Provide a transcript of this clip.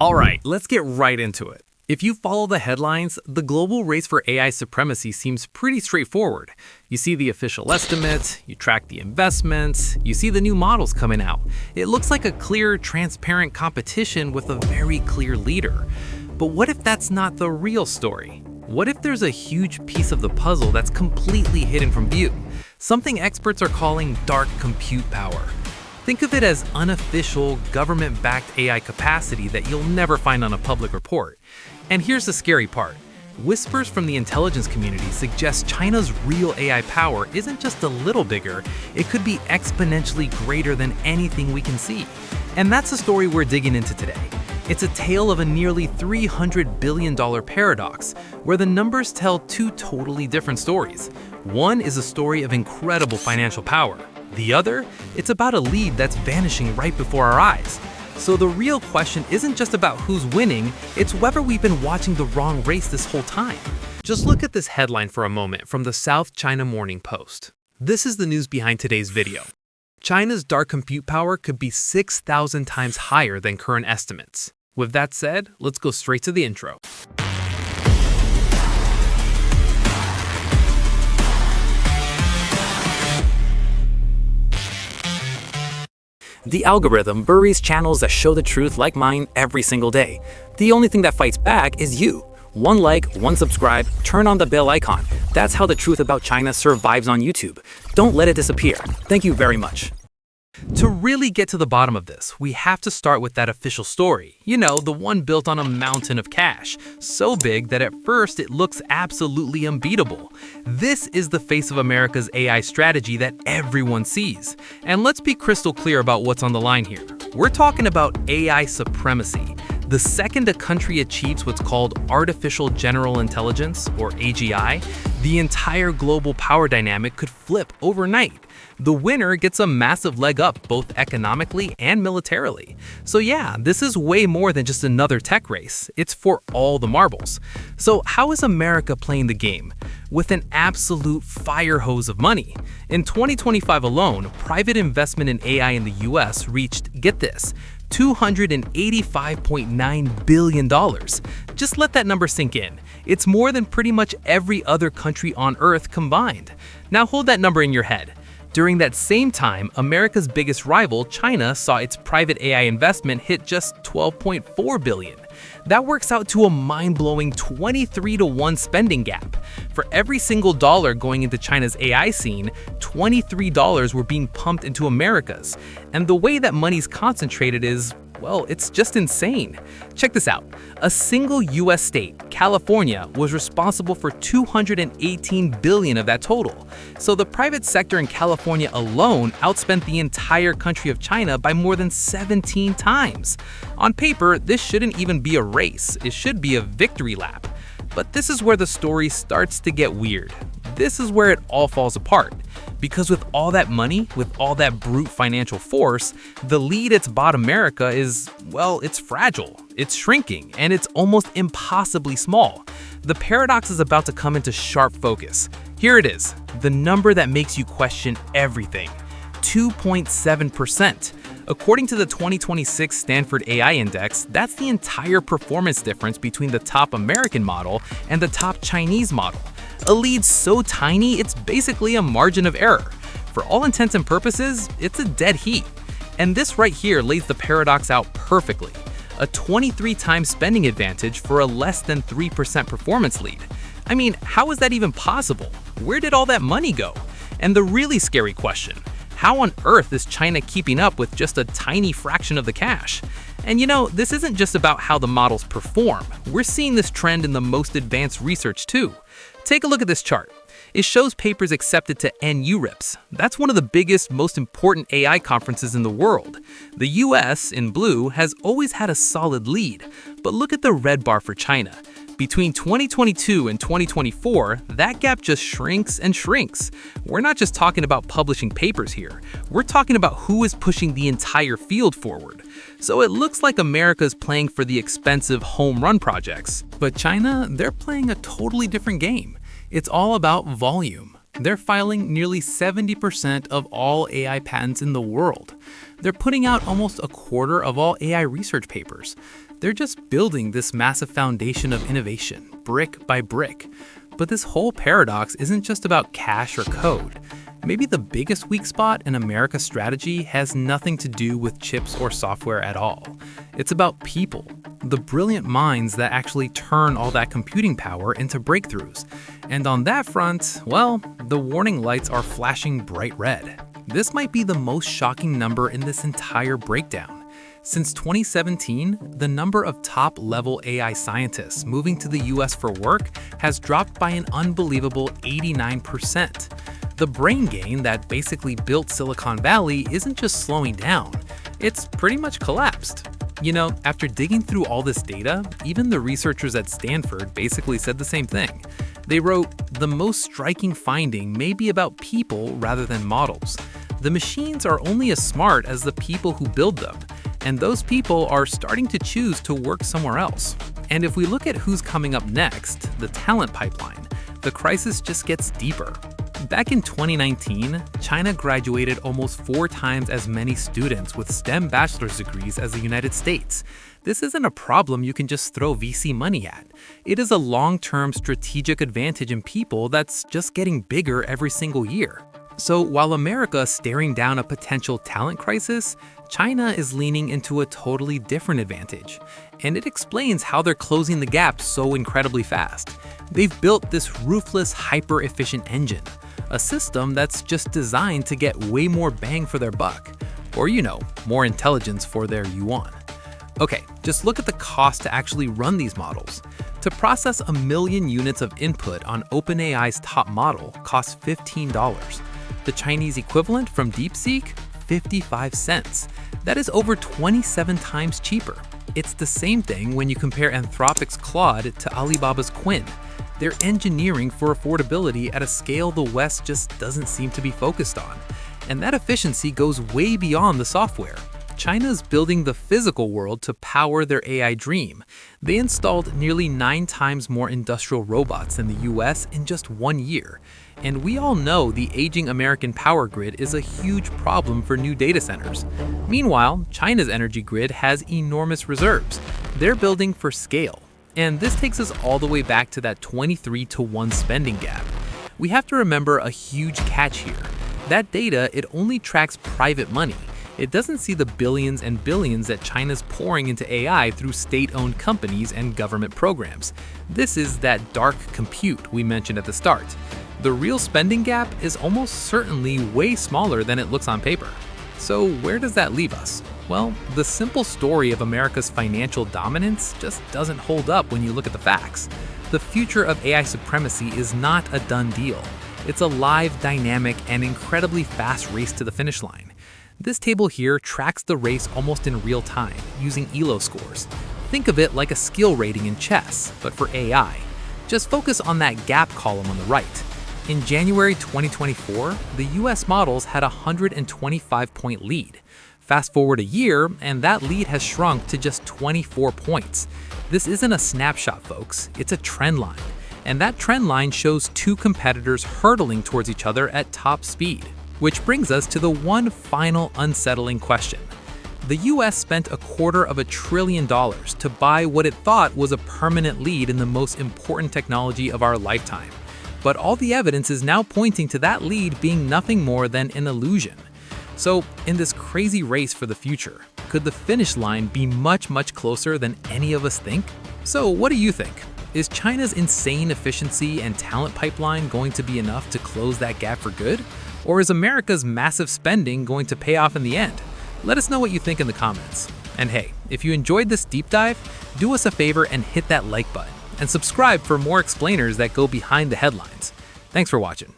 All right, let's get right into it. If you follow the headlines, the global race for AI supremacy seems pretty straightforward. You see the official estimates, you track the investments, you see the new models coming out. It looks like a clear, transparent competition with a very clear leader. But what if that's not the real story? What if there's a huge piece of the puzzle that's completely hidden from view? Something experts are calling dark compute power. Think of it as unofficial, government-backed AI capacity that you'll never find on a public report. And here's the scary part. Whispers from the intelligence community suggest China's real AI power isn't just a little bigger, it could be exponentially greater than anything we can see. And that's the story we're digging into today. It's a tale of a nearly $300 billion paradox, where the numbers tell two totally different stories. One is a story of incredible financial power. The other, it's about a lead that's vanishing right before our eyes. So the real question isn't just about who's winning, it's whether we've been watching the wrong race this whole time. Just look at this headline for a moment from the South China Morning Post. This is the news behind today's video. China's dark compute power could be 6,000 times higher than current estimates. With that said, let's go straight to the intro. The algorithm buries channels that show the truth like mine every single day. The only thing that fights back is you. One like, one subscribe, turn on the bell icon. That's how the truth about China survives on YouTube. Don't let it disappear. Thank you very much. To really get to the bottom of this, we have to start with that official story. You know, the one built on a mountain of cash. So big that at first it looks absolutely unbeatable. This is the face of America's AI strategy that everyone sees. And let's be crystal clear about what's on the line here. We're talking about AI supremacy. The second a country achieves what's called artificial general intelligence, or AGI, the entire global power dynamic could flip overnight. The winner gets a massive leg up both economically and militarily. So yeah, this is way more than just another tech race. It's for all the marbles. So how is America playing the game? With an absolute fire hose of money. In 2025 alone, private investment in AI in the US reached, get this, $285.9 billion. Just let that number sink in. It's more than pretty much every other country on Earth combined. Now hold that number in your head. During that same time, America's biggest rival, China, saw its private AI investment hit just $12.4 billion. That works out to a mind-blowing 23-to-1 spending gap. For every single dollar going into China's AI scene, $23 were being pumped into America's. And the way that money's concentrated is, well, it's just insane. Check this out. A single US state, California, was responsible for $218 billion of that total. So the private sector in California alone outspent the entire country of China by more than 17 times. On paper, this shouldn't even be a race. It should be a victory lap. But this is where the story starts to get weird. This is where it all falls apart. Because with all that money, with all that brute financial force, the lead it's bought America is, well, it's fragile, it's shrinking, and it's almost impossibly small. The paradox is about to come into sharp focus. Here it is, the number that makes you question everything, 2.7%. According to the 2026 Stanford AI Index, that's the entire performance difference between the top American model and the top Chinese model. A lead so tiny, it's basically a margin of error. For all intents and purposes, it's a dead heat. And this right here lays the paradox out perfectly. A 23-time spending advantage for a less than 3% performance lead. I mean, how is that even possible? Where did all that money go? And the really scary question, how on earth is China keeping up with just a tiny fraction of the cash? And you know, this isn't just about how the models perform. We're seeing this trend in the most advanced research too. Take a look at this chart. It shows papers accepted to NURIPS. That's one of the biggest, most important AI conferences in the world. The US, in blue, has always had a solid lead. But look at the red bar for China. Between 2022 and 2024, that gap just shrinks and shrinks. We're not just talking about publishing papers here. We're talking about who is pushing the entire field forward. So it looks like America's playing for the expensive home run projects. But China, they're playing a totally different game. It's all about volume. They're filing nearly 70% of all AI patents in the world. They're putting out almost a quarter of all AI research papers. They're just building this massive foundation of innovation, brick by brick. But this whole paradox isn't just about cash or code. Maybe the biggest weak spot in America's strategy has nothing to do with chips or software at all. It's about people, the brilliant minds that actually turn all that computing power into breakthroughs. And on that front, well, the warning lights are flashing bright red. This might be the most shocking number in this entire breakdown. Since 2017, the number of top-level AI scientists moving to the US for work has dropped by an unbelievable 89%. The brain gain that basically built Silicon Valley isn't just slowing down, it's pretty much collapsed. You know, after digging through all this data, even the researchers at Stanford basically said the same thing. They wrote, "The most striking finding may be about people rather than models. The machines are only as smart as the people who build them, and those people are starting to choose to work somewhere else." And if we look at who's coming up next, the talent pipeline, the crisis just gets deeper. Back in 2019, China graduated almost 4 times as many students with STEM bachelor's degrees as the United States. This isn't a problem you can just throw VC money at. It is a long-term strategic advantage in people that's just getting bigger every single year. So while America is staring down a potential talent crisis, China is leaning into a totally different advantage. And it explains how they're closing the gap so incredibly fast. They've built this ruthless, hyper-efficient engine, a system that's just designed to get way more bang for their buck. Or, more intelligence for their yuan. Okay, just look at the cost to actually run these models. To process 1 million units of input on OpenAI's top model costs $15. The Chinese equivalent from DeepSeek, 55 cents. That is over 27 times cheaper. It's the same thing when you compare Anthropic's Claude to Alibaba's Quinn. They're engineering for affordability at a scale the West just doesn't seem to be focused on. And that efficiency goes way beyond the software. China's building the physical world to power their AI dream. They installed nearly 9 times more industrial robots than the US in just 1 year. And we all know the aging American power grid is a huge problem for new data centers. Meanwhile, China's energy grid has enormous reserves. They're building for scale. And this takes us all the way back to that 23-to-1 spending gap. We have to remember a huge catch here. That data, it only tracks private money. It doesn't see the billions and billions that China's pouring into AI through state-owned companies and government programs. This is that dark compute we mentioned at the start. The real spending gap is almost certainly way smaller than it looks on paper. So where does that leave us? Well, the simple story of America's financial dominance just doesn't hold up when you look at the facts. The future of AI supremacy is not a done deal. It's a live, dynamic, and incredibly fast race to the finish line. This table here tracks the race almost in real time, using ELO scores. Think of it like a skill rating in chess, but for AI. Just focus on that gap column on the right. In January 2024, the US models had a 125-point lead. Fast forward a year, and that lead has shrunk to just 24 points. This isn't a snapshot, folks, it's a trend line. And that trend line shows 2 competitors hurtling towards each other at top speed. Which brings us to the one final unsettling question. The US spent $250 billion to buy what it thought was a permanent lead in the most important technology of our lifetime. But all the evidence is now pointing to that lead being nothing more than an illusion. So, in this crazy race for the future, could the finish line be much, much closer than any of us think? So, what do you think? Is China's insane efficiency and talent pipeline going to be enough to close that gap for good? Or is America's massive spending going to pay off in the end? Let us know what you think in the comments. And hey, if you enjoyed this deep dive, do us a favor and hit that like button, and subscribe for more explainers that go behind the headlines. Thanks for watching.